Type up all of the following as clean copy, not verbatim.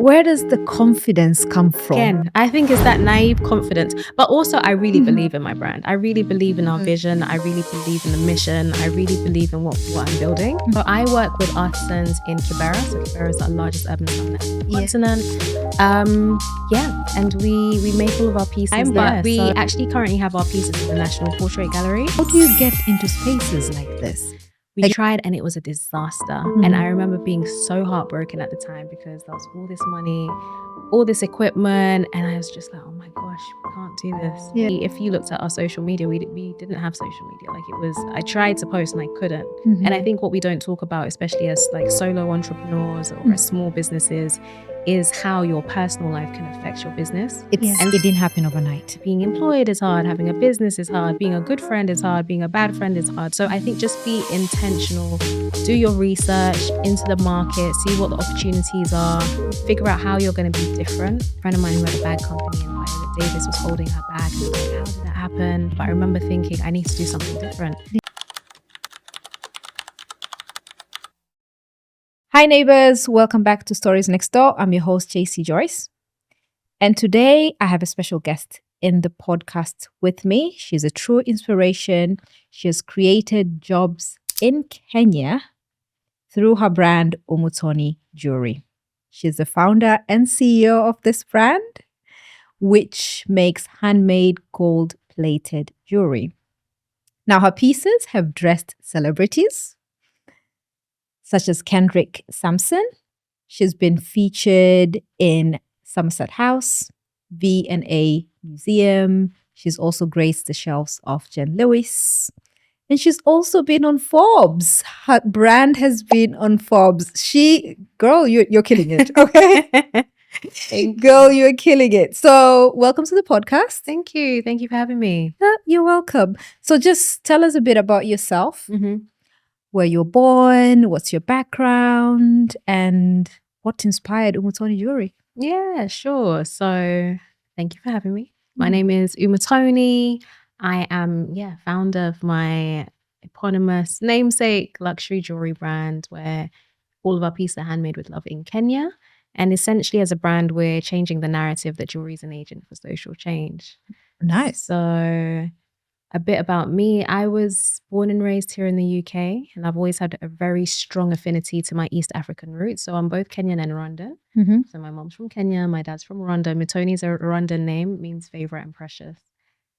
Where does the confidence come from? Again, I think it's that naive confidence. But also, I really believe in my brand. I really believe in our vision. I really believe in the mission. I really believe in what I'm building. So I work with artisans in Kibera. So Kibera is our largest urban summit on the continent. And we make all of our pieces there. We actually currently have our pieces in the National Portrait Gallery. How do you get into spaces like this? We tried and it was a disaster. And I remember being so heartbroken at the time because there was all this money, all this equipment, and I was just like, oh my gosh, we can't do this. Yeah. If you looked at our social media, we didn't have social media. Like, it was, I tried to post and I couldn't. And I think what we don't talk about, especially as like solo entrepreneurs or as small businesses, is how your personal life can affect your business. It didn't happen overnight. Being employed is hard, having a business is hard, being a good friend is hard, being a bad friend is hard. So I think just be intentional, do your research into the market, see what the opportunities are, figure out how you're going to be different. A friend of mine who had a bag company and Viola Davis was holding her bag and I was like, how did that happen? But I remember thinking, I need to do something different. Hi neighbors, welcome back to Stories Next Door. I'm your host, JC Joyce. And today I have a special guest in the podcast with me. She's a true inspiration. She has created jobs in Kenya through her brand, Umutoni Jewellery. She's the founder and CEO of this brand, which makes handmade gold-plated jewelry. Now, her pieces have dressed celebrities, such as Kendrick Sampson. She's been featured in Somerset House, V&A Museum. She's also graced the shelves of Jen Lewis. And she's also been on Forbes. Her brand has been on Forbes. Girl, you're killing it, okay? Girl, you're killing it. So welcome to the podcast. Thank you. Thank you for having me. You're welcome. So just tell us a bit about yourself. Where you're born, what's your background, and what inspired Umutoni Jewellery? Yeah, sure. So thank you for having me. My name is Umutoni. I am, founder of my eponymous namesake luxury jewelry brand where all of our pieces are handmade with love in Kenya. And essentially as a brand, we're changing the narrative that jewelry is an agent for social change. Nice. So a bit about me. I was born and raised here in the UK, and I've always had a very strong affinity to my East African roots. So I'm both Kenyan and Rwandan. So my mom's from Kenya, my dad's from Rwanda. Umutoni is a Rwandan name, means favorite and precious.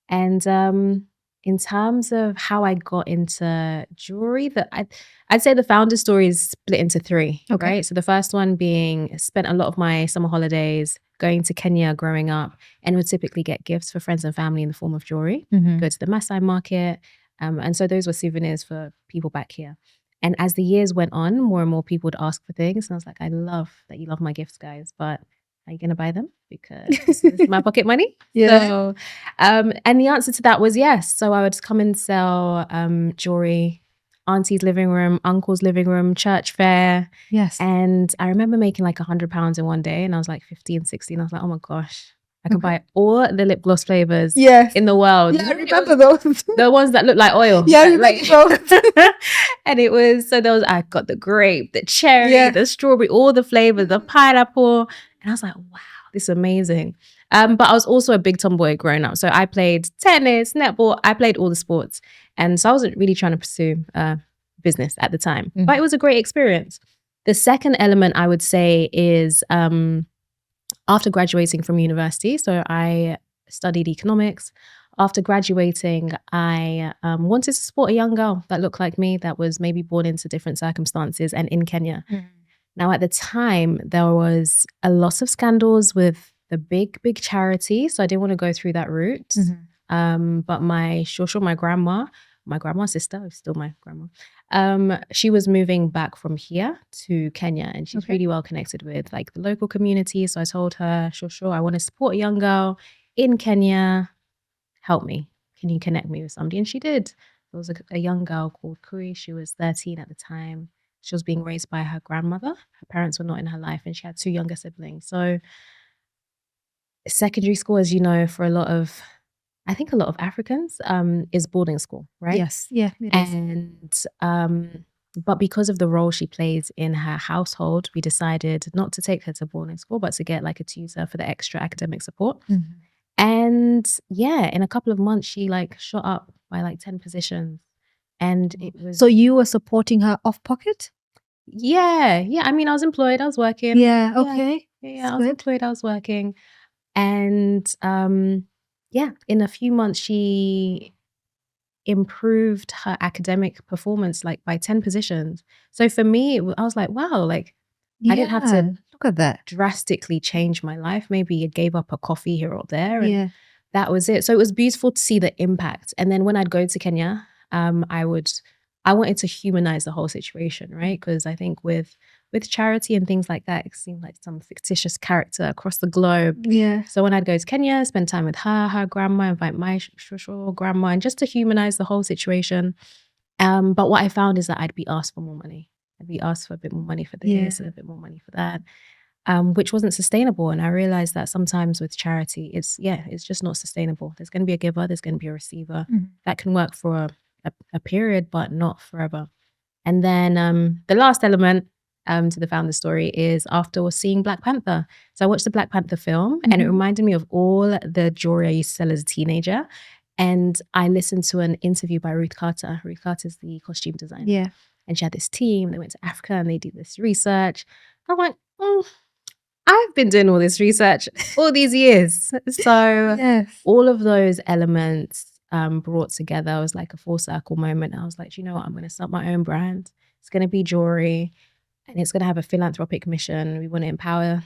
And in terms of how I got into jewelry, I'd say the founder story is split into three, right? So the first one being spent a lot of my summer holidays going to Kenya growing up, and would typically get gifts for friends and family in the form of jewelry. Go to the Maasai market. And so those were souvenirs for people back here. And as the years went on, more and more people would ask for things. And I was like, I love that you love my gifts, guys, but are you going to buy them? Because this is my pocket money. So, and the answer to that was yes. So I would come and sell jewelry, auntie's living room, uncle's living room, church fair. Yes. And I remember making like £100 in one day, and I was like 15, 16. I was like, oh my gosh, I could buy all the lip gloss flavors in the world. Yeah, I remember those. The ones that look like oil. Yeah, like and it was, so there was, I got the grape, the cherry, the strawberry, all the flavors, the pineapple. And I was like, wow, this is amazing. But I was also a big tomboy growing up. So I played tennis, netball, I played all the sports. And so I wasn't really trying to pursue business at the time, but it was a great experience. The second element I would say is after graduating from university, so I studied economics. After graduating, I wanted to support a young girl that looked like me, that was maybe born into different circumstances and in Kenya. Now, at the time, there was a lot of scandals with the big charity, so I didn't want to go through that route. But my shosho, my grandma's sister, who's still my grandma, she was moving back from here to Kenya, and she's really well connected with like the local community. So I told her, shosho, I want to support a young girl in Kenya. Help me. Can you connect me with somebody? And she did. There was a young girl called Kui. She was 13 at the time. She was being raised by her grandmother. Her parents were not in her life, and she had 2 younger siblings. So secondary school, as you know, for a lot of Africans, is boarding school, right? Yes. Yeah. And But because of the role she plays in her household, we decided not to take her to boarding school, but to get like a tutor for the extra academic support. Mhm. And yeah, in a couple of months, she like shot up by like 10 positions. And it was So you were supporting her off pocket? yeah. I mean, I was employed, I was working. Yeah. Okay. I was employed, I was working. And in a few months, she improved her academic performance like by 10 positions. So for me, I was like, wow, like I didn't have to look at that. drastically change my life. Maybe I gave up a coffee here or there. And Yeah. that was it. So it was beautiful to see the impact. And then when I'd go to Kenya, I wanted to humanize the whole situation, right? Because I think with charity and things like that, it seemed like some fictitious character across the globe. Yeah. So when I'd go to Kenya, spend time with her grandma, invite my shushu grandma, and just to humanize the whole situation. But what I found is that I'd be asked for more money. I'd be asked for a bit more money for this and a bit more money for that. Which wasn't sustainable. And I realized that sometimes with charity, it's just not sustainable. There's going to be a giver, there's going to be a receiver. That can work for a period, but not forever. And then the last element to the founder story is after seeing Black Panther. So I watched the Black Panther film and it reminded me of all the jewelry I used to sell as a teenager. And I listened to an interview by Ruth Carter. Ruth Carter's the costume designer. Yeah. And she had this team, they went to Africa and they did this research. I'm like, I've been doing all this research all these years. So all of those elements brought together was like a full circle moment. I was like, you know what? I'm going to start my own brand. It's going to be jewelry and it's going to have a philanthropic mission. We want to empower,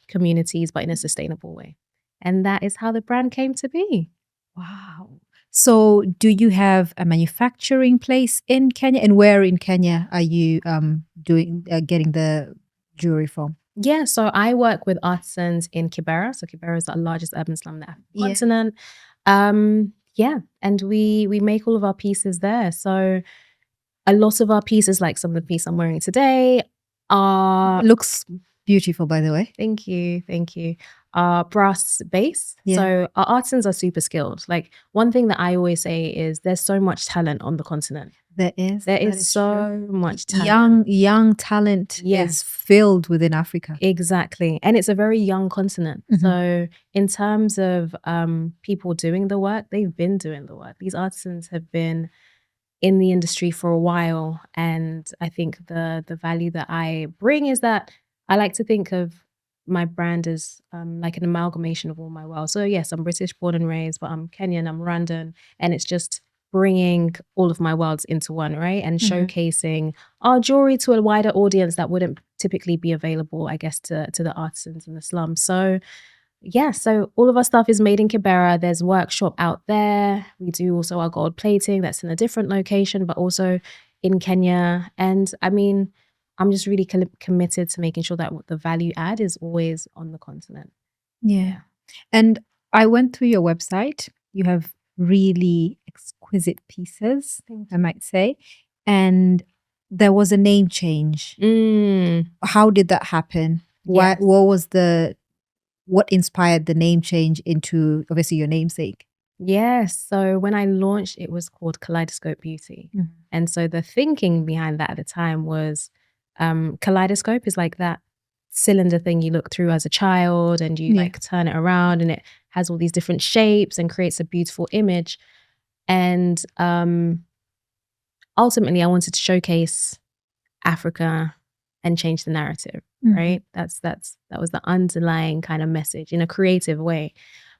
communities, but in a sustainable way. And that is how the brand came to be. Wow. So do you have a manufacturing place in Kenya? And where in Kenya are you getting the jewelry from? Yeah, so I work with artisans in Kibera. So Kibera is the largest urban slum in the African continent. And we make all of our pieces there. So a lot of our pieces, like some of the pieces I'm wearing today, looks beautiful, by the way. Thank you. Are brass base. So our artisans are super skilled. Like one thing that I always say is there's so much talent on the continent. There is so much talent. Young talent is filled within Africa. Exactly. And it's a very young continent. So in terms of people doing the work, they've been doing the work. These artisans have been in the industry for a while. And I think the value that I bring is that I like to think of my brand as like an amalgamation of all my worlds. So yes, I'm British born and raised, but I'm Kenyan, I'm Rwandan. And it's just bringing all of my worlds into one, right? And showcasing our jewelry to a wider audience that wouldn't typically be available, I guess, to the artisans in the slum. So yeah, so all of our stuff is made in Kibera. There's a workshop out there. We do also our gold plating that's in a different location, but also in Kenya. And I mean, I'm just really committed to making sure that the value add is always on the continent. Yeah. And I went through your website. You have really exquisite pieces, I might say. And there was a name change. How did that happen? What inspired the name change into obviously your namesake? Yes. So when I launched, it was called Kaleidoscope Beauty. And so the thinking behind that at the time was kaleidoscope is like that cylinder thing you look through as a child and you like turn it around and it has all these different shapes and creates a beautiful image. And ultimately I wanted to showcase Africa and change the narrative, right? That was the underlying kind of message in a creative way.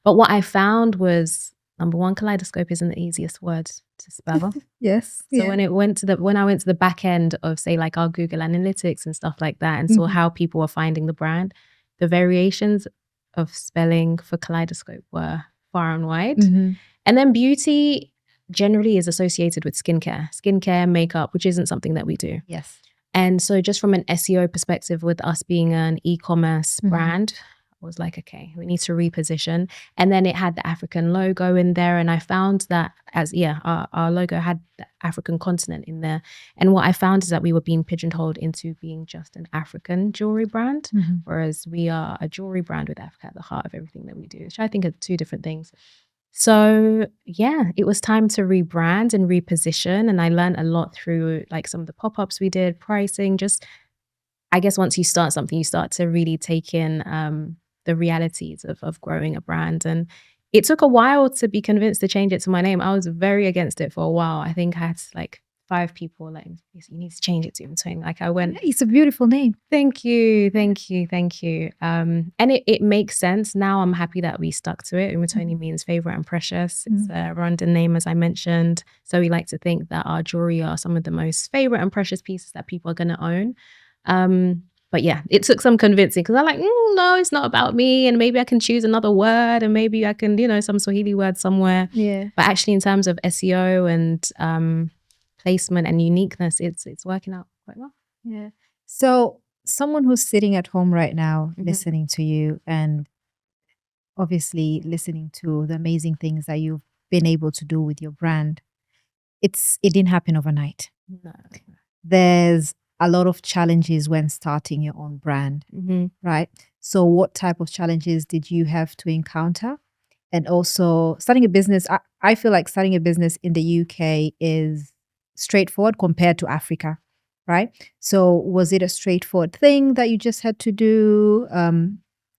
But what I found was, number one, kaleidoscope isn't the easiest word to spell. Yes. So when I went to the back end of say like our Google Analytics and stuff like that and saw how people were finding the brand, the variations of spelling for kaleidoscope were far and wide. And then beauty generally is associated with skincare, makeup, which isn't something that we do. Yes. And so just from an SEO perspective, with us being an e-commerce brand, I was like, okay, we need to reposition. And then it had the African logo in there. And I found that our logo had the African continent in there. And what I found is that we were being pigeonholed into being just an African jewelry brand, whereas we are a jewelry brand with Africa at the heart of everything that we do, which I think are two different things. So yeah, it was time to rebrand and reposition. And I learned a lot through like some of the pop-ups we did, pricing, just I guess once you start something, you start to really take in the realities of growing a brand. And it took a while to be convinced to change it to my name. I was very against it for a while. I think I had like 5 people like, you need to change it to Umutoni. Like I went, It's a beautiful name. thank you. And it makes sense. Now I'm happy that we stuck to it. Umutoni means favorite and precious. It's a Rwandan name, as I mentioned. So we like to think that our jewelry are some of the most favorite and precious pieces that people are going to own. But yeah, it took some convincing because I'm like, no, it's not about me. And maybe I can choose another word and maybe I can, some Swahili word somewhere. Yeah. But actually in terms of SEO and placement and uniqueness, it's working out quite well. Yeah. So someone who's sitting at home right now listening to you and obviously listening to the amazing things that you've been able to do with your brand, it didn't happen overnight. No. There's a lot of challenges when starting your own brand, right? So what type of challenges did you have to encounter? And also starting a business, I feel like starting a business in the UK is straightforward compared to Africa, right? So was it a straightforward thing that you just had to do?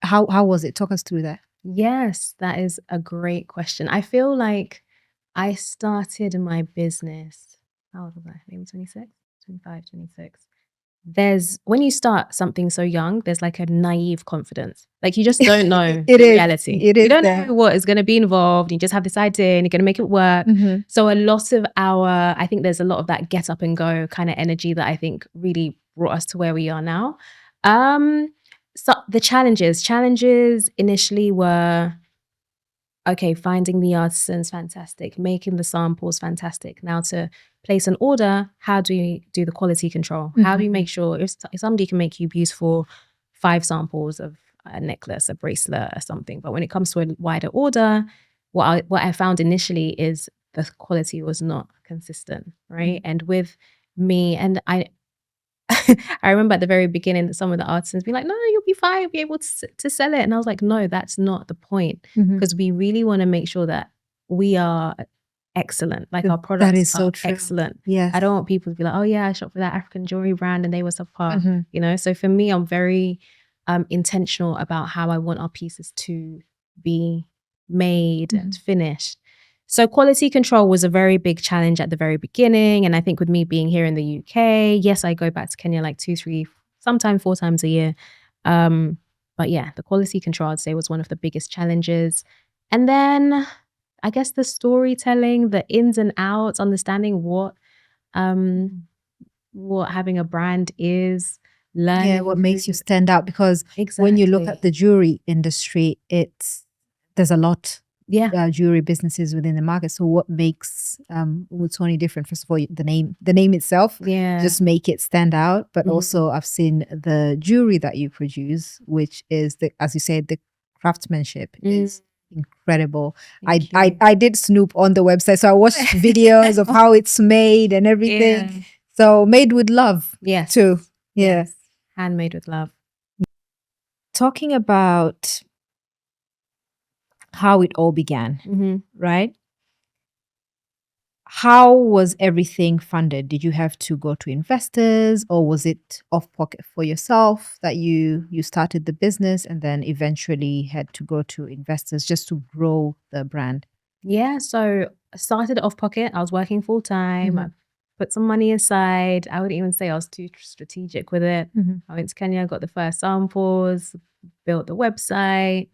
How was it? Talk us through that. Yes, that is a great question. I feel like I started my business, how old was I? Maybe 26, 25, 26. When you start something so young, there's like a naive confidence. Like you just don't know the reality. You don't know what is going to be involved. You just have this idea and you're going to make it work. So a lot of I think there's a lot of that get up and go kind of energy that I think really brought us to where we are now. So the challenges initially were, okay, finding the artisans, fantastic. Making the samples, fantastic. Now to place an order, how do you do the quality control? How do you make sure if somebody can make you beautiful 5 samples of a necklace, a bracelet or something, but when it comes to a wider order, what I found initially is the quality was not consistent, right? And with me, and I remember at the very beginning that some of the artisans being like, no, you'll be fine, you'll be able to sell it. And I was like, no, that's not the point. Because we really want to make sure that we are excellent. Like our products are excellent. Yeah. I don't want people to be like, oh yeah, I shop for that African jewelry brand and they were subpar. So for me, I'm very intentional about how I want our pieces to be made and finished. So quality control was a very big challenge at the very beginning. And I think with me being here in the UK, yes, I go back to Kenya like 2, 3, sometimes 4 times a year. But yeah, the quality control, I'd say, was one of the biggest challenges. And then I guess the storytelling, the ins and outs, understanding what having a brand is, learning. Yeah, what makes you stand out. Because when you look at the jewelry industry, there's a lot. Jewelry businesses within the market. So what makes Umutoni different? First of all, the name itself, just make it stand out. But also, I've seen the jewelry that you produce, which is as you said, the craftsmanship is incredible. I did snoop on the website, so I watched videos of how it's made and everything. Yeah. So made with love, too. Yes, handmade with love. Talking about how it all began, right? How was everything funded? Did you have to go to investors, or was it off pocket for yourself that you started the business and then eventually had to go to investors just to grow the brand? Yeah, so I started off pocket. I was working full time. I put some money aside. I wouldn't even say I was too strategic with it. I went to Kenya, got the first samples, built the website.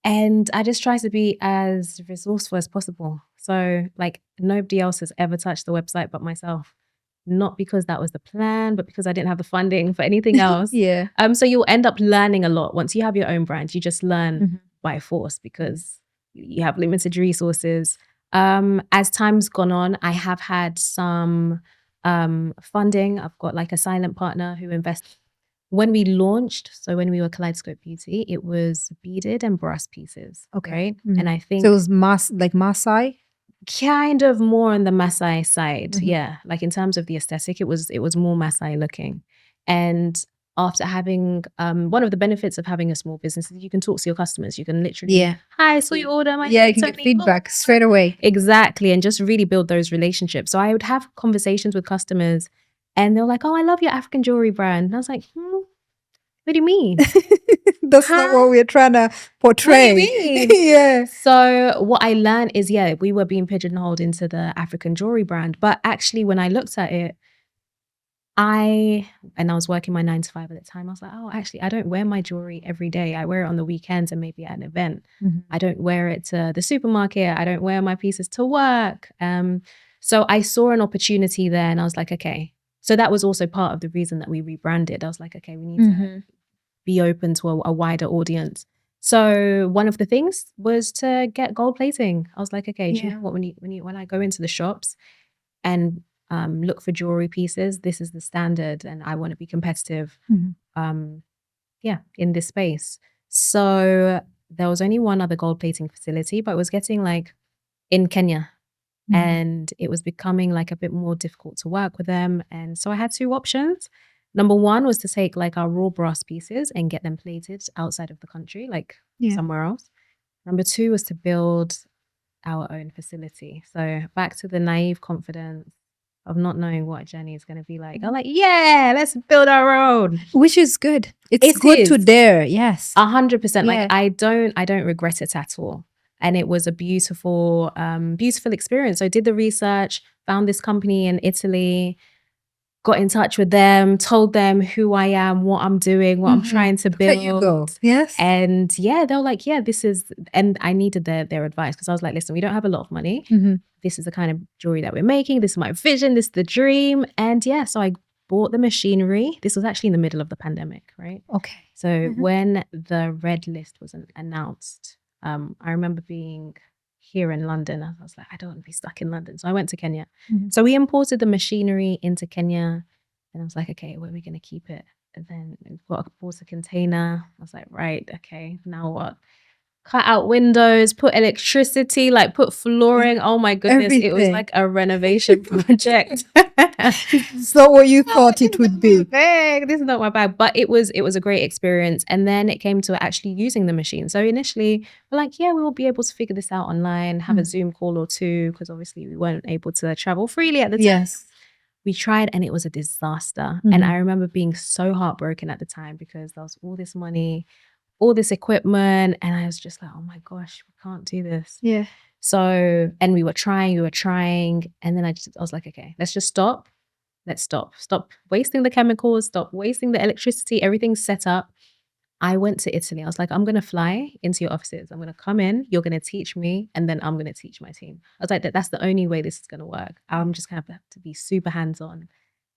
And I just try to be as resourceful as possible. So like nobody else has ever touched the website but myself. Not because that was the plan, but because I didn't have the funding for anything else. So you'll end up learning a lot. Once you have your own brand, you just learn by force because you have limited resources. As time's gone on, I have had some funding. I've got like a silent partner who invests. When we launched, so when we were Kaleidoscope Beauty, it was beaded and brass pieces. Okay. Right? And I think so it was Maasai? Kind of more on the Maasai side. Yeah. Like in terms of the aesthetic, it was more Maasai looking. And after having one of the benefits of having a small business is you can talk to your customers. You can literally, hi, I saw your order. You can get feedback straight away. Exactly. And just really build those relationships. So I would have conversations with customers and they're like, oh, I love your African jewelry brand. And I was like, what do you mean? That's not what we're trying to portray. What do you mean? Yeah. So what I learned is, we were being pigeonholed into the African jewelry brand. But actually, when I looked at it, I was working my 9 to 5 at the time. I was like, oh, actually, I don't wear my jewelry every day. I wear it on the weekends and maybe at an event. I don't wear it to the supermarket. I don't wear my pieces to work. So I saw an opportunity there and I was like, okay. So that was also part of the reason that we rebranded. I was like, okay, we need to be open to a wider audience. So one of the things was to get gold plating. I was like, okay, do you know what? When I go into the shops and look for jewelry pieces, this is the standard, and I want to be competitive. In this space. So there was only one other gold plating facility, but it was getting like in Kenya. And it was becoming like a bit more difficult to work with them. And so I had 2 options. Number one was to take like our raw brass pieces and get them plated outside of the country, like somewhere else. Number 2 was to build our own facility. So back to the naive confidence of not knowing what a journey is going to be like. I'm like, let's build our own. Which is good. It's good to dare. Yes. 100%. Like I don't regret it at all. And it was a beautiful, beautiful experience. So I did the research, found this company in Italy, got in touch with them, told them who I am, what I'm doing, what I'm trying to build. There you go. Yes. And they were like, this is, and I needed their advice because I was like, listen, we don't have a lot of money. This is the kind of jewelry that we're making. This is my vision. This is the dream. And so I bought the machinery. This was actually in the middle of the pandemic, right? Okay. So when the red list was announced, I remember being here in London. I was like, I don't want to be stuck in London. So I went to Kenya. So we imported the machinery into Kenya. And I was like, okay, where are we going to keep it? And then we bought a container. I was like, right, okay, now what? Cut out windows, put electricity, like put flooring. Oh my goodness, Everything. It was like a renovation project. It's not what you thought it would be. This is not my bag, but it was a great experience. And then it came to actually using the machine. So initially, we're like, we will be able to figure this out online, have a Zoom call or 2, because obviously we weren't able to travel freely at the time. Yes. We tried and it was a disaster. And I remember being so heartbroken at the time because there was all this money, all this equipment, and I was just like, oh my gosh, we can't do this. Yeah. So, and we were trying, and then I was like, okay, let's just stop. Let's stop wasting the chemicals, stop wasting the electricity, everything's set up. I went to Italy. I was like, I'm going to fly into your offices. I'm going to come in, you're going to teach me, and then I'm going to teach my team. I was like, that's the only way this is going to work. I'm just going to have to be super hands-on.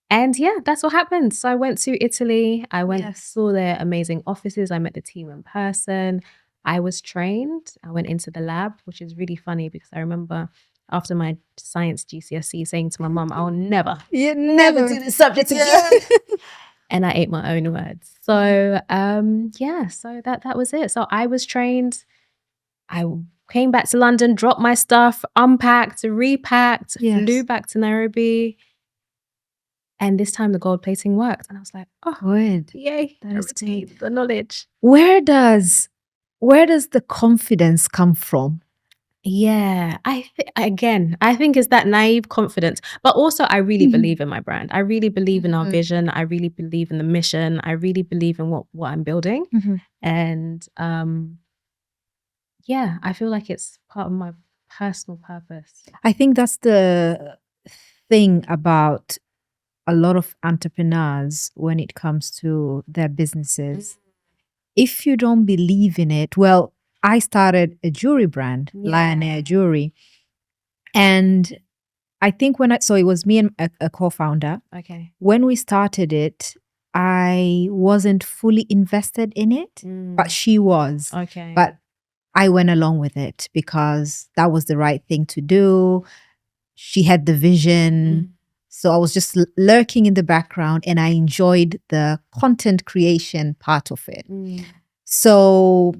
And that's what happened. So I went to Italy. I went, saw their amazing offices. I met the team in person. I was trained. I went into the lab, which is really funny because I remember after my science GCSE saying to my mum, I'll never do this subject again. And I ate my own words. So, so that was it. So I was trained. I came back to London, dropped my stuff, unpacked, repacked, flew back to Nairobi. And this time the gold plating worked. And I was like, oh, good. Yay. That is great. The knowledge. Where does the confidence come from? Yeah, I think it's that naive confidence. But also I really believe in my brand. I really believe in our vision. I really believe in the mission. I really believe in what I'm building. And I feel like it's part of my personal purpose. I think that's the thing about a lot of entrepreneurs when it comes to their businesses. If you don't believe in it, well, I started a jewelry brand, Lion-Air Jewelry. And I think so it was me and a co-founder. Okay. When we started it, I wasn't fully invested in it, but she was. Okay. But I went along with it because that was the right thing to do. She had the vision. So I was just lurking in the background and I enjoyed the content creation part of it. So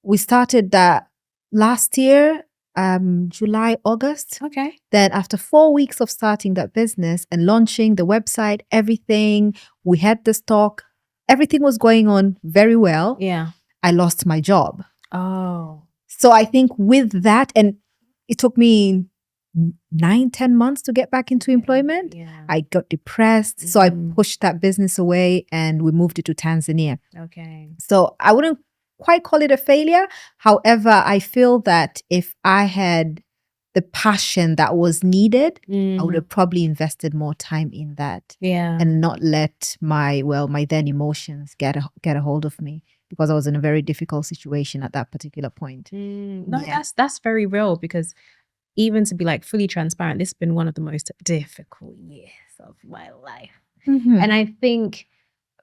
we started that last year, July, August. Okay. Then after 4 weeks of starting that business and launching the website, everything, we had the stock. everything was going on very well. Yeah. I lost my job. Oh. So I think with that, and it took me 9-10 months to get back into employment. Yeah. I got depressed. So I pushed that business away and we moved it to Tanzania. Okay. So I wouldn't quite call it a failure. However, I feel that if I had the passion that was needed, I would have probably invested more time in that. Yeah. And not let my then emotions get a hold of me, because I was in a very difficult situation at that particular point. No, that's very real, because even to be like fully transparent, this has been one of the most difficult years of my life. And I think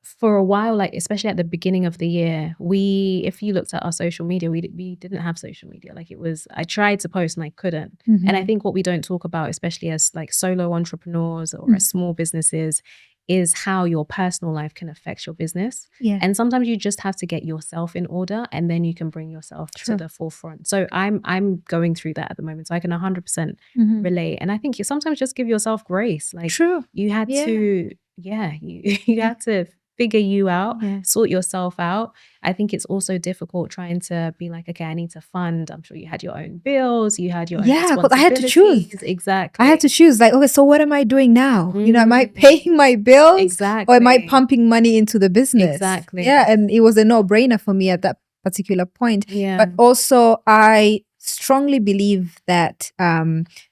for a while, like especially at the beginning of the year, if you looked at our social media, we didn't have social media. Like I tried to post and I couldn't. And I think what we don't talk about, especially as like solo entrepreneurs or as small businesses, is how your personal life can affect your business. Yeah. And sometimes you just have to get yourself in order, and then you can bring yourself to the forefront. So I'm going through that at the moment. So I can 100% relate. And I think you sometimes just give yourself grace. Like you had to, you had to figure you out, sort yourself out. I think it's also difficult trying to be like, okay, I need to fund. I'm sure you had your own bills, you had your own because I had to choose. Exactly. I had to choose, like, okay, so what am I doing now? Am I paying my bills? Exactly. Or am I pumping money into the business? Exactly. Yeah, and it was a no-brainer for me at that particular point. Yeah. But also, I strongly believe that,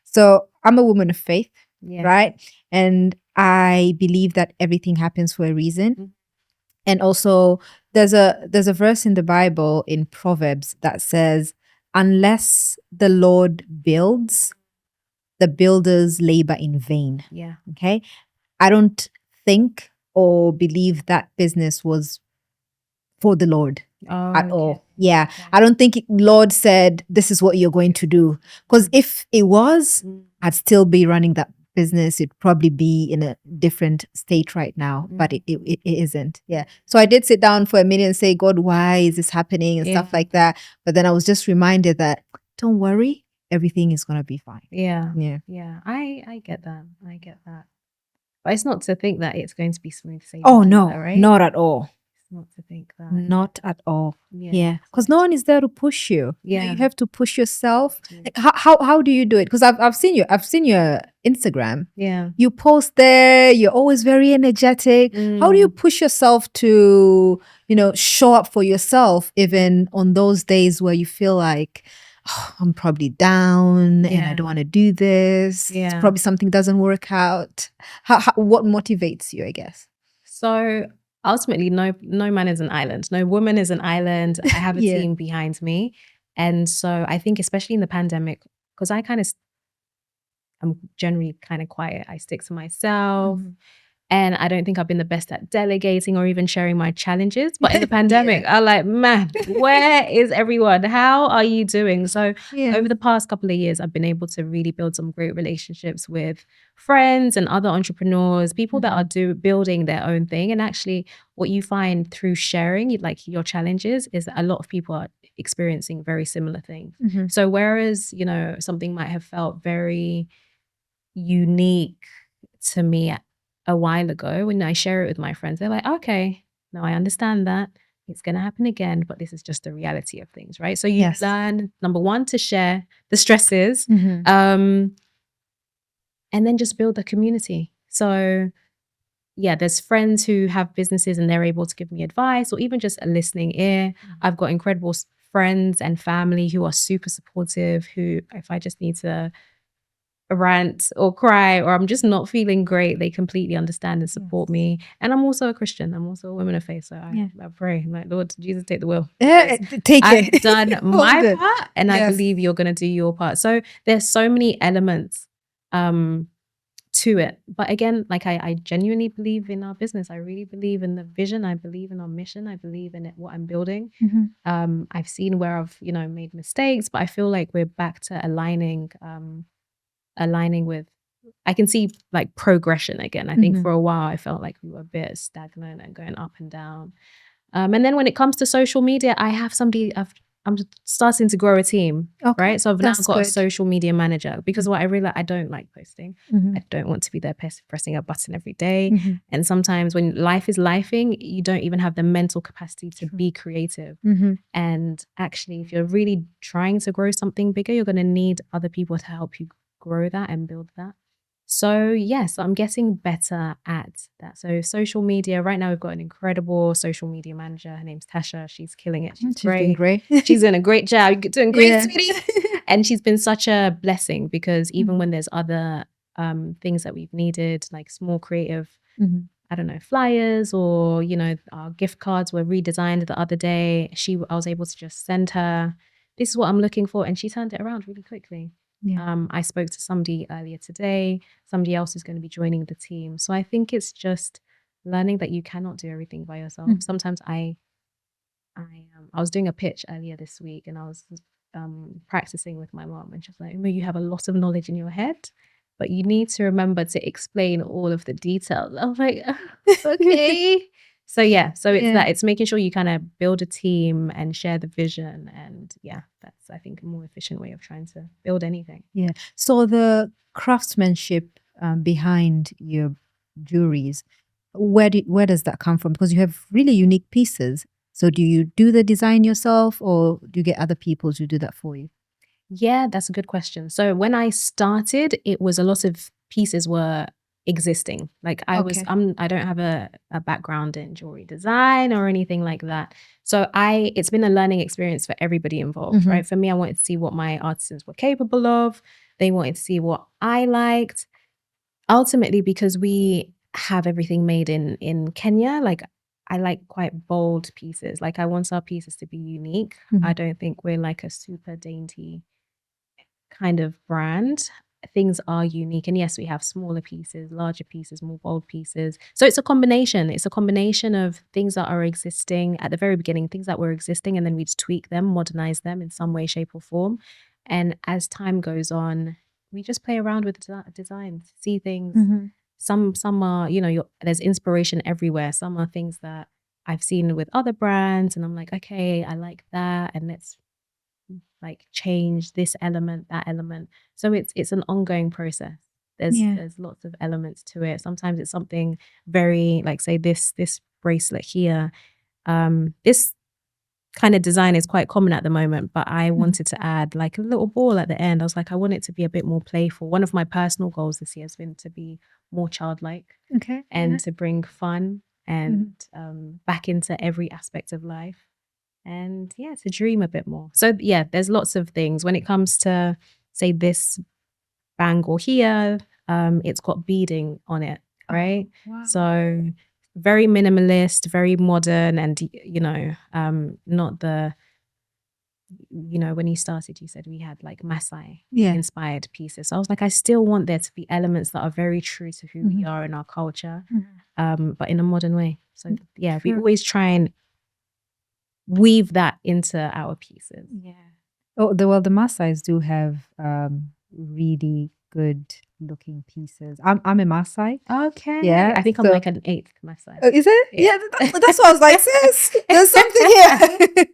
so I'm a woman of faith, right? And I believe that everything happens for a reason. And also, there's a verse in the Bible in Proverbs that says, unless the Lord builds, the builders labor in vain. Yeah. Okay. I don't think or believe that business was for the Lord at all. Yeah. Okay. I don't think Lord said, this is what you're going to do. Because if it was, I'd still be running that business. It'd probably be in a different state right now, but it isn't. Yeah. So I did sit down for a minute and say, God, why is this happening and stuff like that. But then I was just reminded that don't worry, everything is going to be fine. Yeah. Yeah. Yeah. I get that. I get that. But it's not to think that it's going to be smooth sailing. Oh, no, right? Not at all. Not to think that. Not at all. Yeah. Because no one is there to push you. Yeah. You have to push yourself. Like, how do you do it? Because I've seen your Instagram. Yeah. You post there, you're always very energetic. How do you push yourself to, show up for yourself even on those days where you feel like, oh, I'm probably down and I don't want to do this. Yeah. It's probably something doesn't work out. What motivates you, I guess? So ultimately, no man is an island. No woman is an island. I have a team behind me. And so I think especially in the pandemic, because I'm generally kind of quiet. I stick to myself. And I don't think I've been the best at delegating or even sharing my challenges. But in the pandemic, I'm like, man, where is everyone? How are you doing? So over the past couple of years, I've been able to really build some great relationships with friends and other entrepreneurs, people that are building their own thing. And actually what you find through sharing like your challenges is that a lot of people are experiencing very similar things. So whereas, something might have felt very unique to me a while ago, when I share it with my friends, they're like, okay, now I understand that it's going to happen again, but this is just the reality of things, right? So you learn, number one, to share the stresses, and then just build a community. So there's friends who have businesses and they're able to give me advice or even just a listening ear. I've got incredible friends and family who are super supportive, who, if I just need to rant or cry or I'm just not feeling great, they completely understand and support me. And I'm also a Christian. I'm also a woman of faith. So I pray, I'm like, Lord Jesus, take the wheel. I've done my part and I believe you're going to do your part. So there's so many elements to it. But again, like I genuinely believe in our business. I really believe in the vision. I believe in our mission. I believe in what I'm building. I've seen where I've, made mistakes, but I feel like we're back to aligning with, I can see like progression again. I think for a while I felt like we were a bit stagnant and going up and down. And then when it comes to social media, I have somebody, I'm starting to grow a team, right? So I've now got a social media manager, because what I realized, I don't like posting. I don't want to be there pressing a button every day. And sometimes when life is lifing, you don't even have the mental capacity to be creative. And actually, if you're really trying to grow something bigger, you're going to need other people to help you grow that and build that. So yes, I'm getting better at that. So social media, right now we've got an incredible social media manager. Her name's Tasha. She's killing it. She's great. She's doing a great job. You're doing great, sweetie. And she's been such a blessing, because even when there's other things that we've needed, like small creative, I don't know, flyers, or, you know, our gift cards were redesigned the other day. I was able to just send her, this is what I'm looking for. And she turned it around really quickly. I spoke to somebody earlier today. Somebody else is going to be joining the team. So I think it's just learning that you cannot do everything by yourself. Sometimes I was doing a pitch earlier this week, and I was practicing with my mom, and she's like, you have a lot of knowledge in your head, but you need to remember to explain all of the details. I was like, okay. So it's making sure you kind of build a team and share the vision. And that's, I think, a more efficient way of trying to build anything. Yeah. So the craftsmanship behind your jewelries, where does that come from? Because you have really unique pieces. So do you do the design yourself, or do you get other people to do that for you? Yeah, that's a good question. So when I started, it was a lot of pieces were existing. Like I don't have a background in jewelry design or anything like that. So it's been a learning experience for everybody involved, right? For me, I wanted to see what my artisans were capable of. They wanted to see what I liked. Ultimately, because we have everything made in Kenya, like I like quite bold pieces. Like I want our pieces to be unique. I don't think we're like a super dainty kind of brand. Things are unique. And yes, we have smaller pieces, larger pieces, more bold pieces. So it's a combination. It's a combination of things that are existing at the very beginning, things that were existing, and then we'd tweak them, modernize them in some way, shape, or form. And as time goes on, we just play around with design, see things. Some are, there's inspiration everywhere. Some are things that I've seen with other brands, and I'm like, okay, I like that, and let's like change this element, that element. So it's an ongoing process. There's lots of elements to it. Sometimes it's something very, like, say this bracelet here. This kind of design is quite common at the moment, but I wanted to add like a little ball at the end. I was like, I want it to be a bit more playful. One of my personal goals this year has been to be more childlike, and to bring fun and back into every aspect of life. And to dream a bit more. So there's lots of things. When it comes to, say, this bangle here, it's got beading on it, right? Wow. So very minimalist, very modern, and not the, when you started, you said we had like Maasai inspired pieces. So I was like, I still want there to be elements that are very true to who we are in our culture, but in a modern way. So we always try and weave that into our pieces. The Maasais do have really good looking pieces. I'm a Maasai. Okay. I think I'm like an 8th Maasai. Is it? Yeah, that's what I was like, sis, there's something here.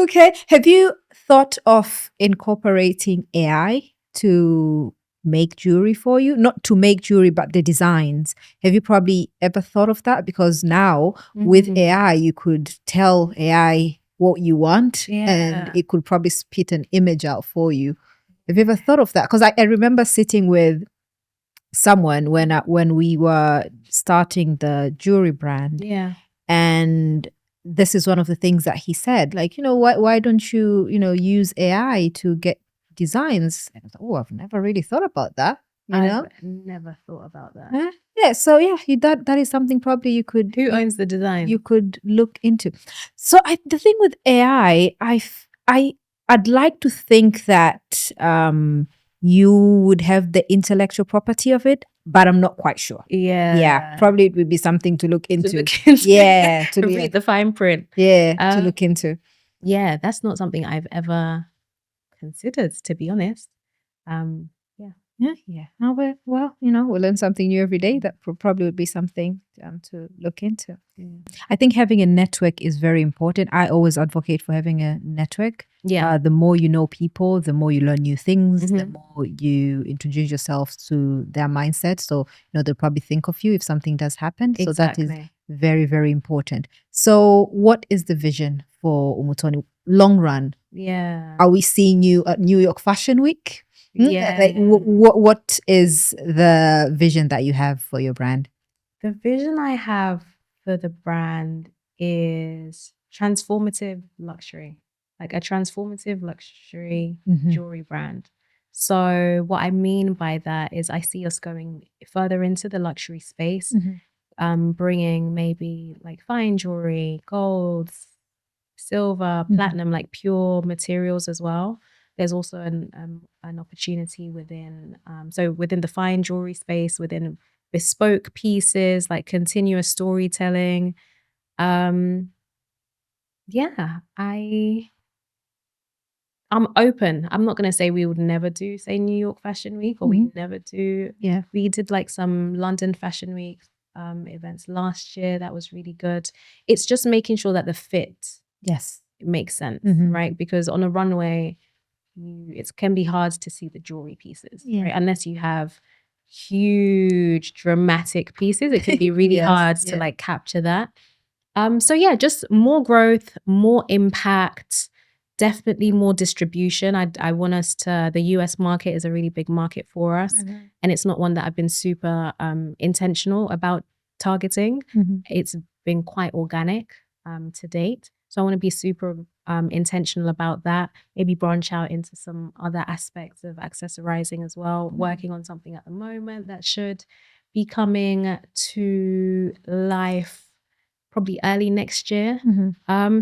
Okay. Have you thought of incorporating AI to make jewelry for you? Not to make jewelry, but the designs. Have you probably ever thought of that? Because now with AI, you could tell AI what you want, and it could probably spit an image out for you. Have you ever thought of that? Because I remember sitting with someone when we were starting the jewelry brand, and this is one of the things that he said, like, why don't you use AI to get designs? And I was like, I've never really thought about that. I've never thought about that. So that is something probably you could. Who owns the design? You could look into. So the thing with AI, I'd like to think that you would have the intellectual property of it, but I'm not quite sure. Probably it would be something to look into. To read the fine print. To look into. That's not something I've ever considered, to be honest. Yeah. Oh, well, we learn something new every day. That probably would be something to look into. I think having a network is very important. I always advocate for having a network. Yeah. The more you know people, the more you learn new things, the Mhm. more you introduce yourself to their mindset. So, they'll probably think of you if something does happen. So that is Exactly. very, very important. So what is the vision for Umutoni long run? Yeah. Are we seeing you at New York Fashion Week? Yeah. Like, what is the vision that you have for your brand? The vision I have for the brand is transformative luxury, like a transformative luxury Mhm. jewelry brand. So, what I mean by that is I see us going further into the luxury space, bringing maybe like fine jewelry, gold, silver, platinum, like pure materials as well. There's also an opportunity within within the fine jewelry space, within bespoke pieces, like continuous storytelling. Yeah, I'm open. I'm not gonna say we would never do, say, New York Fashion Week, or we never do. Yeah. We did like some London Fashion Week events last year. That was really good. It's just making sure that the fit Yes. makes sense, Mhm. right? Because on a runway, it can be hard to see the jewelry pieces, Yeah. right? Unless you have huge dramatic pieces, it can be really Yes, hard to like capture that. So yeah, just more growth, more impact, definitely more distribution. I want us to, the US market is a really big market for us, and it's not one that I've been super intentional about targeting. It's been quite organic to date. So I want to be super intentional about that. Maybe branch out into some other aspects of accessorizing as well. Working on something at the moment that should be coming to life probably early next year.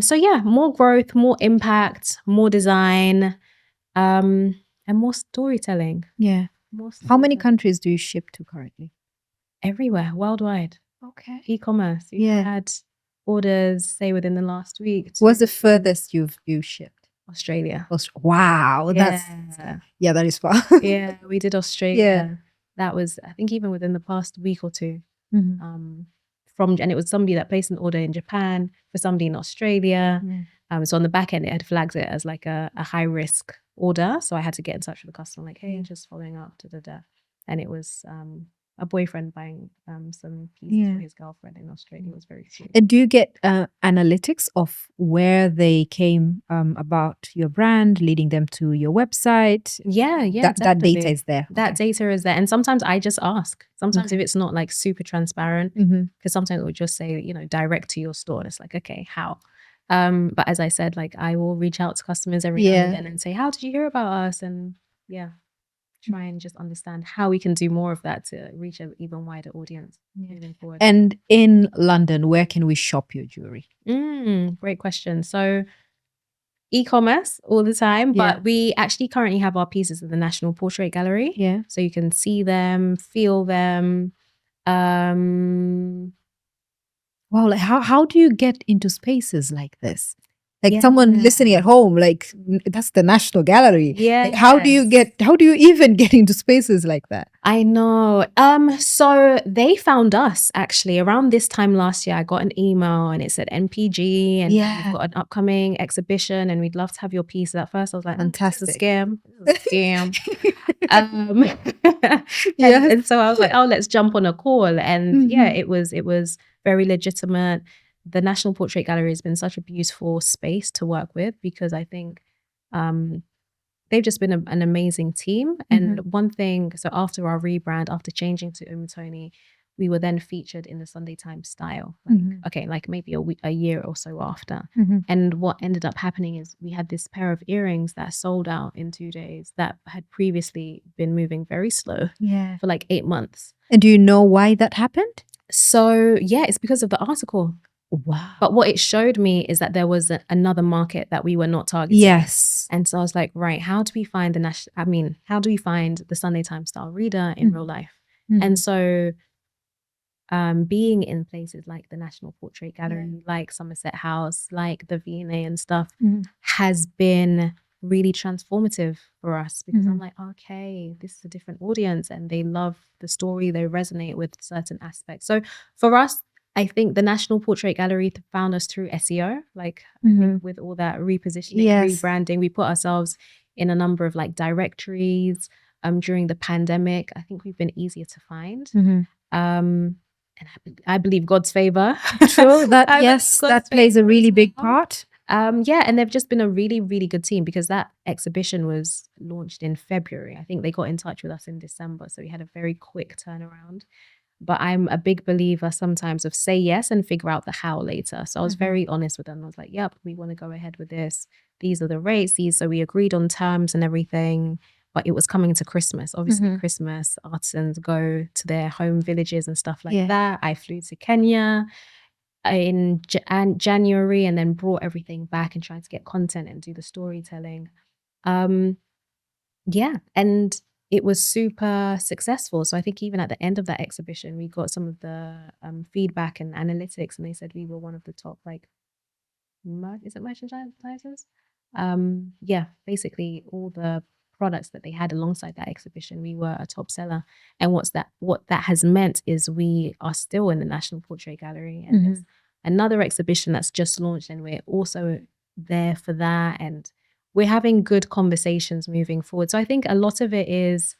So yeah, more growth, more impact, more design, and more storytelling. Yeah. More How many storytelling. countries do you ship to currently? Everywhere, worldwide. Okay. E-commerce. We Yeah. had orders, say, within the last week. What's the furthest you shipped? Australia. Wow, Yeah. that is far. Yeah, we did Australia. Yeah. That was, I think, even within the past week or two. Mhm. And it was somebody that placed an order in Japan for somebody in Australia. So on the back end, it had flagged it as like a high risk order. So I had to get in touch with the customer, like, hey, just following up, and it was a boyfriend buying some pieces for his girlfriend in Australia. It was very sweet. And do you get analytics of where they came about your brand, leading them to your website? Yeah, That data is there. That data is there. And sometimes I just ask. Sometimes if it's not like super transparent, because sometimes it would just say, direct to your store. And it's like, okay, how? But as I said, like I will reach out to customers every now and then and say, how did you hear about us? And yeah, try and just understand how we can do more of that to reach an even wider audience moving forward. And in London, where can we shop your jewelry? Great question. So e-commerce all the time, but we actually currently have our pieces in the National Portrait Gallery. Yeah. So you can see them, feel them. Wow, like how do you get into spaces like this? Like someone listening at home, like that's the National Gallery. Yeah. Like, how do you even get into spaces like that? I know. So they found us actually around this time last year. I got an email and it said NPG and we've got an upcoming exhibition and we'd love to have your piece. At first I was like, Fantastic. This is a scam. This is a scam. And so I was like, oh, let's jump on a call. And yeah, it was very legitimate. The National Portrait Gallery has been such a beautiful space to work with because I think they've just been an amazing team. And one thing, so after our rebrand, after changing to Umutoni, we were then featured in the Sunday Times Style. Like maybe a year or so after. And what ended up happening is we had this pair of earrings that sold out in 2 days that had previously been moving very slow for like 8 months. And do you know why that happened? So yeah, it's because of the article. Wow. But what it showed me is that there was another market that we were not targeting. Yes. And so I was like, right, how do we find how do we find the Sunday Times style reader in real life? And so being in places like the National Portrait Gallery, like Somerset House, like the V&A and stuff has been really transformative for us because I'm like, okay, this is a different audience and they love the story, they resonate with certain aspects. So for us, I think the National Portrait Gallery found us through SEO, like I think with all that repositioning, rebranding, we put ourselves in a number of like directories. During the pandemic, I think we've been easier to find. And I believe God's favor. True. That that plays a really big part. Yeah, and they've just been a really, really good team because that exhibition was launched in February. I think they got in touch with us in December, so we had a very quick turnaround. But I'm a big believer sometimes of say yes and figure out the how later. So I was very honest with them. I was like, yep, we want to go ahead with this. These are the rates. So we agreed on terms and everything. But it was coming to Christmas. Obviously, Christmas, artisans go to their home villages and stuff like that. I flew to Kenya in January and then brought everything back and tried to get content and do the storytelling. Yeah, and it was super successful. So I think even at the end of that exhibition, we got some of the feedback and analytics, and they said we were one of the top, like, is it merchandisers? Yeah, basically all the products that they had alongside that exhibition, we were a top seller. And what that has meant is we are still in the National Portrait Gallery, and there's another exhibition that's just launched, and we're also there for that. And we're having good conversations moving forward. So I think a lot of it is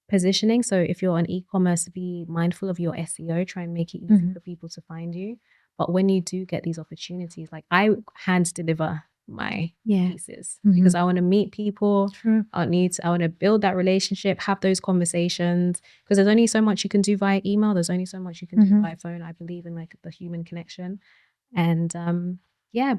positioning. So if you're an e-commerce, be mindful of your SEO, try and make it easy for people to find you. But when you do get these opportunities, like I hand deliver my pieces because I want to meet people. True. I want to build that relationship, have those conversations, because there's only so much you can do via email. There's only so much you can do via phone. I believe in like the human connection and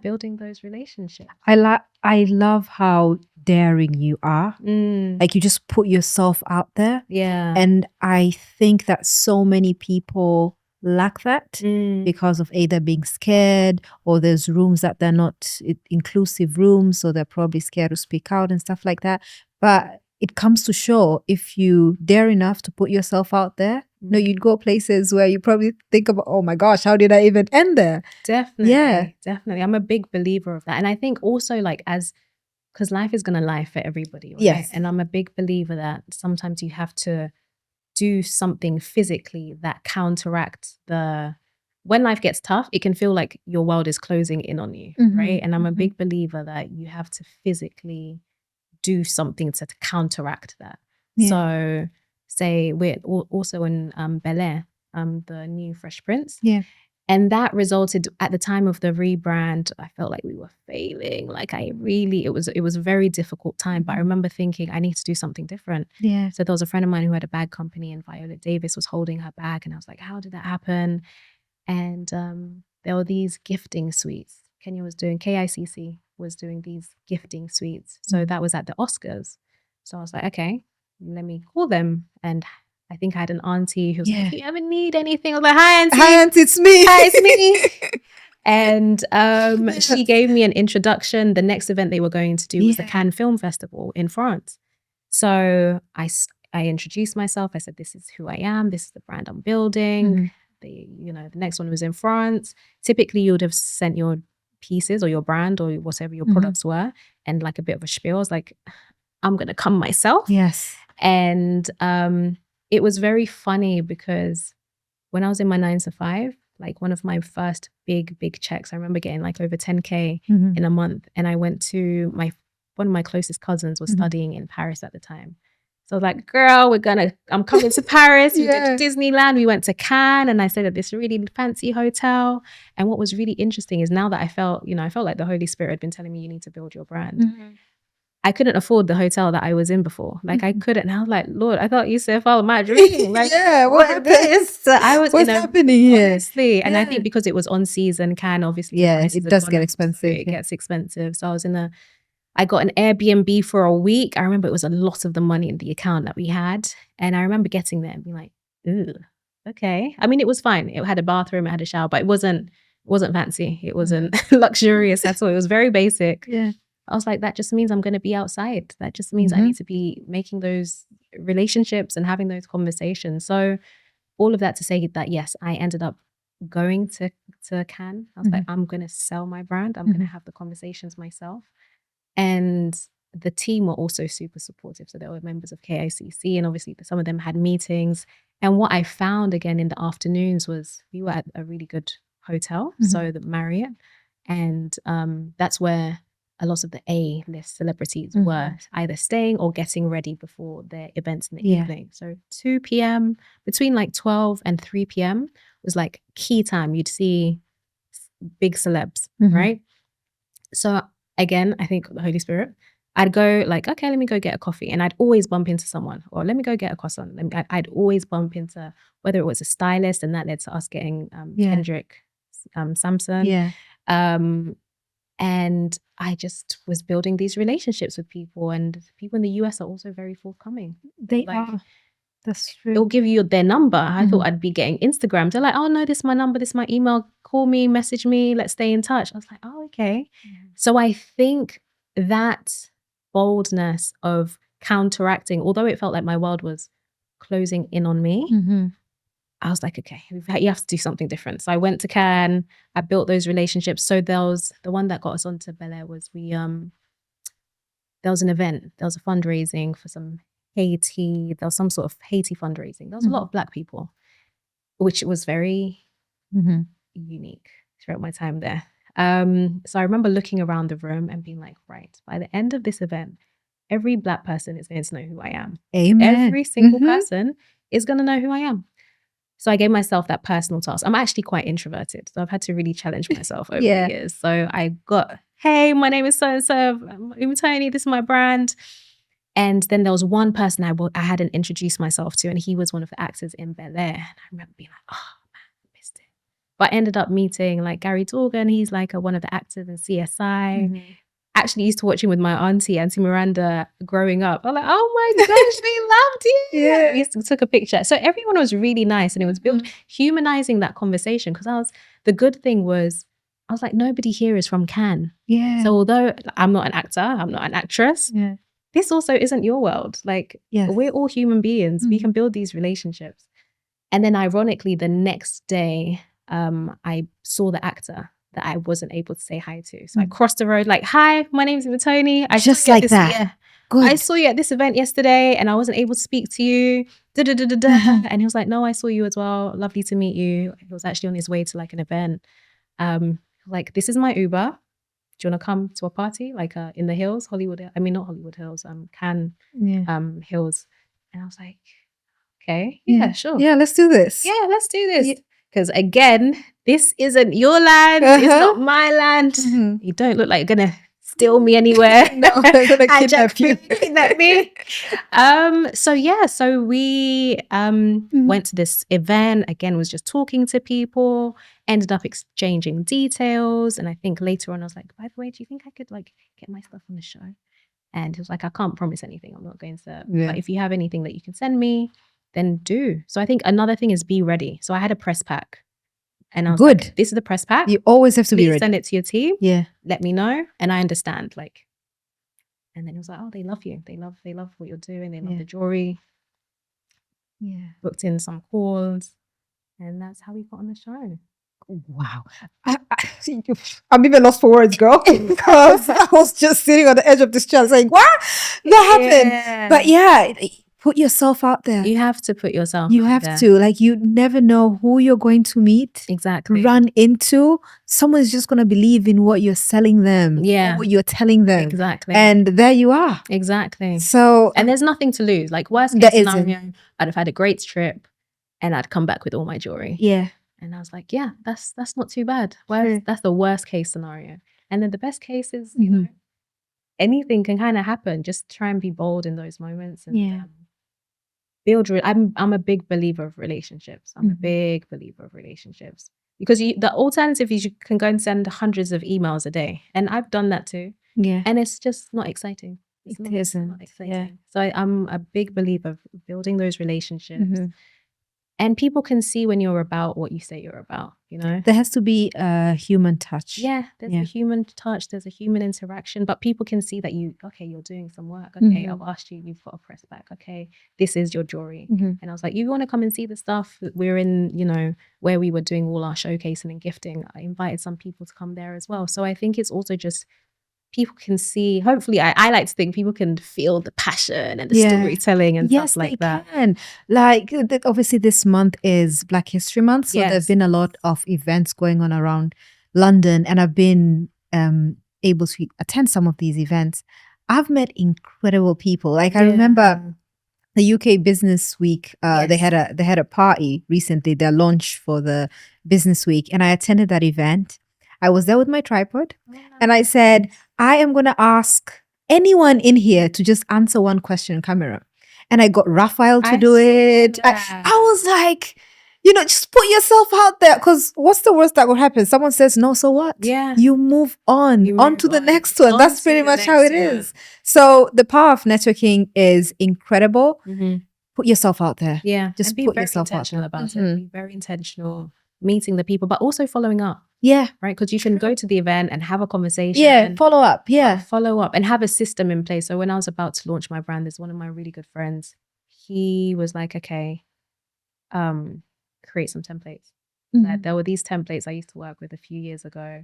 building those relationships. I love how daring you are. Like you just put yourself out there. Yeah. And I think that so many people lack that because of either being scared or there's rooms that they're not inclusive rooms, so they're probably scared to speak out and stuff like that. But it comes to show if you dare enough to put yourself out there, no, you'd go places where you probably think about, oh my gosh, how did I even end there? Definitely. Yeah. Definitely. I'm a big believer of that. And I think also like because life is going to lie for everybody, right? Yes. And I'm a big believer that sometimes you have to do something physically that counteracts when life gets tough, it can feel like your world is closing in on you, right? And I'm a big believer that you have to physically do something to counteract that. Yeah. So say we're also in bel-air, the new Fresh Prince. Yeah. And that resulted at the time of the rebrand, I felt like we were failing. Like it was a very difficult time, but I remember thinking I need to do something different. Yeah. So there was a friend of mine who had a bag company and Viola Davis was holding her bag. And I was like, how did that happen? And there were these gifting suites. KICC was doing these gifting suites. So that was at the Oscars. So I was like, okay, let me call them. And I think I had an auntie who was like, if you ever need anything, I was like, hi, auntie. Hi, auntie, it's me. Hi, it's me. And she gave me an introduction. The next event they were going to do was the Cannes Film Festival in France. So I introduced myself. I said, this is who I am. This is the brand I'm building. The next one was in France. Typically, you would have sent your pieces or your brand or whatever your products were and like a bit of a spiel. I was like, I'm going to come myself. Yes. And it was very funny because when I was in my 9 to 5, like one of my first big checks, I remember getting like over 10K in a month. And I went to one of my closest cousins was studying in Paris at the time. So I was like, girl, I'm coming to Paris. We did Disneyland. We went to Cannes and I stayed at this really fancy hotel. And what was really interesting is now that I felt like the Holy Spirit had been telling me you need to build your brand. I couldn't afford the hotel that I was in before. Like I couldn't. And I was like, Lord, I thought you said follow my dream. Like, what happened? So I was, what's happening here? Honestly. And I think because it was on season, Cannes obviously. It does get expensive. It gets expensive. So I got an Airbnb for a week. I remember it was a lot of the money in the account that we had. And I remember getting there and being like, ooh, okay. I mean, it was fine. It had a bathroom, it had a shower, but it wasn't fancy. It wasn't luxurious at all. It was very basic. Yeah. I was like, that just means I'm going to be outside. That just means I need to be making those relationships and having those conversations. So all of that to say that, yes, I ended up going to Cannes. I was like, I'm going to sell my brand. I'm going to have the conversations myself. And the team were also super supportive. So they were members of KICC, and obviously some of them had meetings. And what I found again in the afternoons was we were at a really good hotel, so the Marriott. And that's where a lot of the A-list celebrities were either staying or getting ready before their events in the evening. So 2 p.m., between like 12 and 3 p.m. was like key time. You'd see big celebs, right? So again, I think the Holy Spirit, I'd go like, okay, let me go get a coffee. And I'd always bump into someone, or let me go get a croissant. I'd always bump into, whether it was a stylist, and that led to us getting Kendrick Sampson. And I just was building these relationships with people, and people in the US are also very forthcoming. They are. That's true. It'll give you their number. I thought I'd be getting Instagram. They're like, oh no, this is my number, this is my email. Call me, message me, let's stay in touch. I was like, oh, okay. So I think that boldness of counteracting, although it felt like my world was closing in on me, I was like, okay, you have to do something different. So I went to Cannes, I built those relationships. So there was, the one that got us onto bel-air was there was an event, there was a fundraising for some Haiti, there was some sort of Haiti fundraising. There was a lot of Black people, which was very unique throughout my time there. So I remember looking around the room and being like, right, by the end of this event, every Black person is going to know who I am. Amen. Every single person is going to know who I am. So I gave myself that personal task. I'm actually quite introverted, so I've had to really challenge myself over the years. So I got, hey, my name is so-and-so, I'm Umutoni, this is my brand. And then there was one person I hadn't introduced myself to, and he was one of the actors in bel-air. And I remember being like, oh man, I missed it. But I ended up meeting like Gary Dorgan. He's like one of the actors in CSI. Actually used to watch him with my auntie Miranda growing up. I'm like, oh my gosh, they loved you. We used to took a picture. So everyone was really nice, and it was built humanizing that conversation, because the good thing was, I was like, nobody here is from Cannes. So although I'm not an actor, I'm not an actress, this also isn't your world. Like we're all human beings. We can build these relationships. And then ironically, the next day, I saw the actor that I wasn't able to say hi to. So I crossed the road like, hi, my name's Umutoni. Just like that. Good. I saw you at this event yesterday and I wasn't able to speak to you. And he was like, no, I saw you as well. Lovely to meet you. He was actually on his way to like an event. Like, this is my Uber. Do you want to come to a party? Like in the hills, Hollywood. I mean, not Hollywood Hills, Cannes Hills. And I was like, okay, yeah, sure. Yeah, let's do this. Yeah, let's do this. Because again, this isn't your land. It's not my land. You don't look like you're going to steal me anywhere. No, I'm going to kidnap me. So we went to this event. Again, was just talking to people, ended up exchanging details. And I think later on, I was like, by the way, do you think I could like get my stuff on the show? And he was like, I can't promise anything. I'm not going to. But if you have anything that you can send me, then do. So I think another thing is be ready. So I had a press pack. And I was like, this is the press pack. You always have to be ready. Send it to your team. Yeah. Let me know. And I understand. Like, and then it was like, oh, they love you. They love what you're doing. They love the jewelry. Yeah. Booked in some calls. And that's how we got on the show. Wow. I'm even lost for words, girl. Because I was just sitting on the edge of this chair saying, what? That happened. But yeah, put yourself out there. You have to put yourself You out have there. to. Like, you never know who you're going to meet. Exactly. Run into. Someone's just going to believe in what you're selling them. Yeah. What you're telling them. Exactly. And there you are. Exactly. So. And there's nothing to lose. Like, worst case scenario, I'd have had a great trip and I'd come back with all my jewelry. Yeah. And I was like, yeah, that's not too bad. That's the worst case scenario. And then the best case is, you know, anything can kind of happen. Just try and be bold in those moments. And, I'm a big believer of relationships. I'm a big believer of relationships, because the alternative is you can go and send hundreds of emails a day, and I've done that too. Yeah, and it's just not exciting. It's not exciting. Yeah. So I'm a big believer of building those relationships, and people can see when you're about what you say you're about. You know, there has to be a human touch. Yeah, there's a human touch. There's a human interaction, but people can see that you're doing some work. Okay, I've asked you, you've got a press back. Okay, this is your jewelry. And I was like, you want to come and see the stuff? We're in, you know, where we were doing all our showcasing and gifting. I invited some people to come there as well. So I think it's also just people can see, hopefully, I like to think people can feel the passion and the Yeah. storytelling and Yes, stuff like they that. can. Like obviously this month is Black History Month, so Yes. there've been a lot of events going on around London, and I've been able to attend some of these events. I've met incredible people. Like I remember the UK Business Week. They had a party recently, their launch for the Business Week, and I attended that event. I was there with my tripod, and I said, I am going to ask anyone in here to just answer one question on camera. And I got Raphael to do it. I was like, just put yourself out there, because what's the worst that will happen? Someone says no, so what? Yeah. You move on, to the next one. On That's to pretty the much how next it one. is. So the power of networking is incredible. Put yourself out there. Yeah. Just and be put very yourself out intentional there. about it. Be very intentional, meeting the people, but also following up. Yeah. Right? Because you can go to the event and have a conversation. Yeah. Follow up. Yeah. Follow up and have a system in place. So when I was about to launch my brand, there's one of my really good friends. He was like, okay, create some templates. Like, there were these templates I used to work with a few years ago,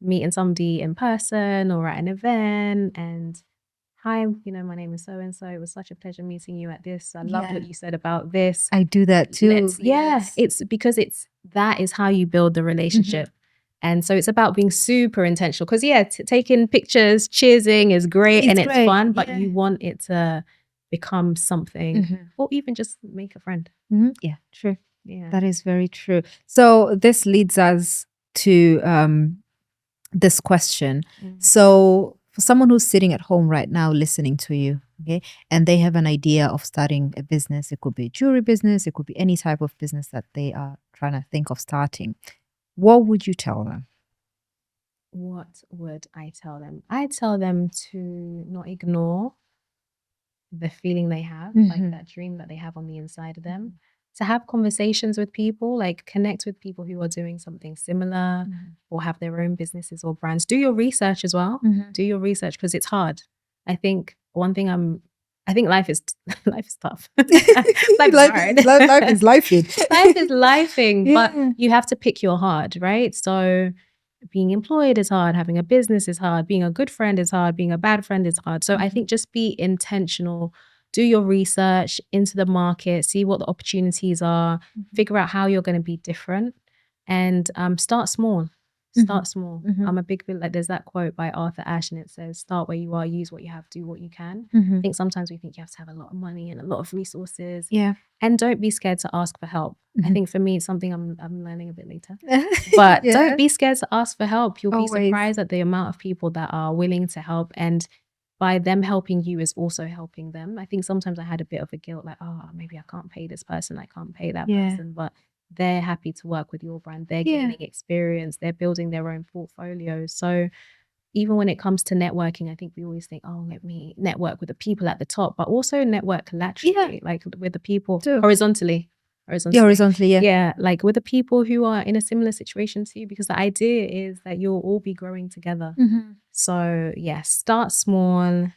meeting somebody in person or at an event, and hi, my name is so and so. It was such a pleasure meeting you at this. I loved what you said about this. I do that too. It's because that is how you build the relationship. And so it's about being super intentional, because taking pictures, cheersing is great, and it's fun, but you want it to become something, or even just make a friend. Yeah, true. Yeah, that is very true. So this leads us to this question. So for someone who's sitting at home right now listening to you, okay, and they have an idea of starting a business, it could be a jewelry business, it could be any type of business that they are trying to think of starting, what would you tell them? What would I tell them? I tell them to not ignore the feeling they have, like that dream that they have on the inside of them, to have conversations with people, like connect with people who are doing something similar or have their own businesses or brands. Do your research as well. Do your research, because it's hard. I think life is tough. Life is hard. Life is lifing. Life is lifing, but you have to pick your hard, right? So being employed is hard, having a business is hard, being a good friend is hard, being a bad friend is hard. So I think just be intentional, do your research into the market, see what the opportunities are, figure out how you're going to be different, and start small. Start small. I'm a big like there's that quote by Arthur Ashe, and it says, start where you are, use what you have, do what you can. I think sometimes we think you have to have a lot of money and a lot of resources. Yeah. And don't be scared to ask for help. I think for me, it's something I'm learning a bit later. But don't be scared to ask for help. You'll be surprised at the amount of people that are willing to help, and by them helping you is also helping them. I think sometimes I had a bit of a guilt, like, oh, maybe I can't pay this person, I can't pay that person, but they're happy to work with your brand. They're gaining experience. They're building their own portfolios. So even when it comes to networking, I think we always think, oh, let me network with the people at the top, but also network laterally, like with the people horizontally. Yeah, like with the people who are in a similar situation to you, because the idea is that you'll all be growing together. So start small.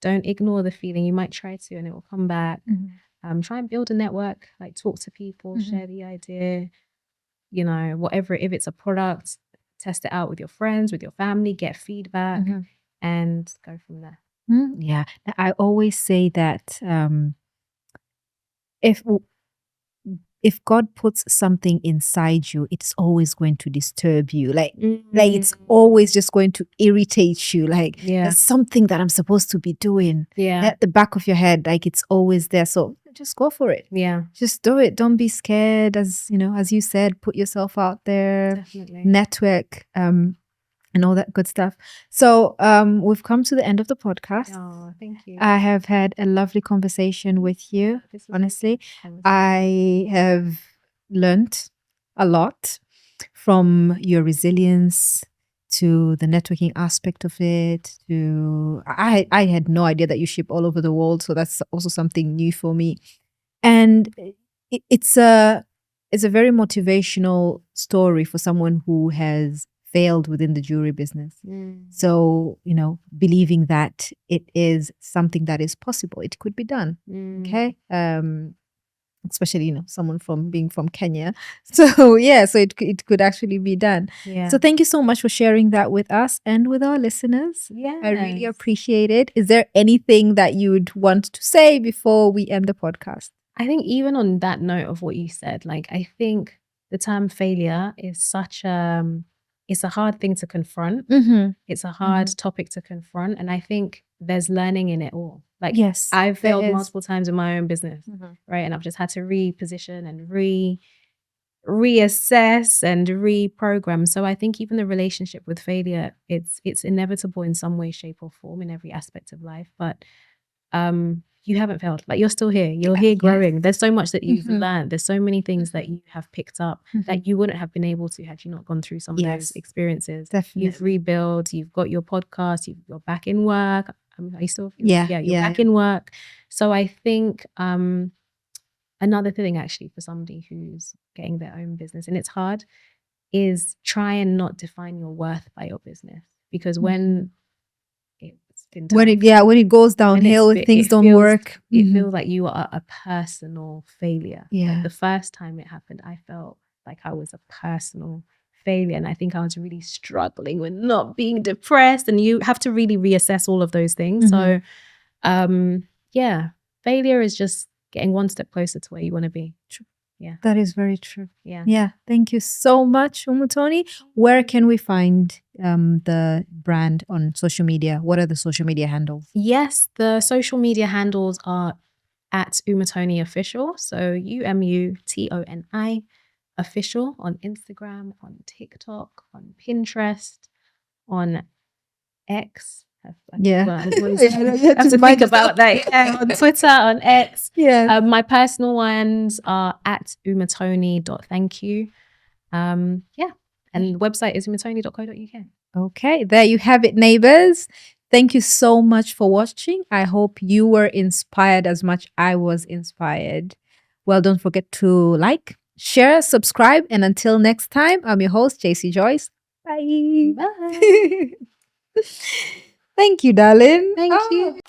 Don't ignore the feeling. You might try to and it will come back. Try and build a network, like talk to people, share the idea, whatever, if it's a product, test it out with your friends, with your family, get feedback and go from there. Yeah. I always say that if God puts something inside you, it's always going to disturb you. Like it's always just going to irritate you. Like there's something that I'm supposed to be doing at the back of your head. Like it's always there. So just go for it. Yeah. Just do it. Don't be scared. As you said, put yourself out there. Definitely. Network. And all that good stuff. So we've come to the end of the podcast. Oh, thank you. I have had a lovely conversation with you. Honestly, I have learned a lot from your resilience to the networking aspect of it. I had no idea that you ship all over the world, so that's also something new for me. And it's a very motivational story for someone who has failed within the jewelry business. So, believing that it is something that is possible. It could be done. Okay. especially, someone being from Kenya. So yeah, so it could actually be done. Yeah. So thank you so much for sharing that with us and with our listeners. Yeah. I really appreciate it. Is there anything that you would want to say before we end the podcast? I think even on that note of what you said, like, I think the term failure is such it's a hard thing to confront. Mm-hmm. It's a hard topic to confront. And I think there's learning in it all. Like, yes, I've failed multiple times in my own business, Mm-hmm. right? And I've just had to reposition and reassess and reprogram. So I think even the relationship with failure, it's inevitable in some way, shape, or form in every aspect of life. But you haven't failed. Like, you're still here. You're here growing. There's so much that you've learned. There's so many things that you have picked up that you wouldn't have been able to had you not gone through some of those experiences. Definitely. You've rebuilt. You've got your podcast. You're back in work. Are you still? Yeah. You're back in work. So I think another thing actually for somebody who's getting their own business, and it's hard, is try and not define your worth by your business, because when it's been tough, when it goes downhill, things don't work, it feels like you are a personal failure. Yeah. Like, the first time it happened, I felt like I was a personal failure, and I think I was really struggling with not being depressed, and you have to really reassess all of those things. So failure is just getting one step closer to where you want to be. True. Yeah. That is very true. Yeah. Thank you so much, Umutoni. Where can we find the brand on social media? What are the social media handles? Yes, the social media handles are at Umutoni Official. So UMUTONI Official on Instagram, on TikTok, on Pinterest, on X. You have to think about that. Yeah, on Twitter, on X. Yeah. My personal ones are at umutoni.thankyou. And the website is umutoni.co.uk. Okay, there you have it, neighbors. Thank you so much for watching. I hope you were inspired as much I was inspired. Well, don't forget to like, share, subscribe, and until next time, I'm your host, JC Joyce. Bye. Bye. Thank you, darling. Thank you.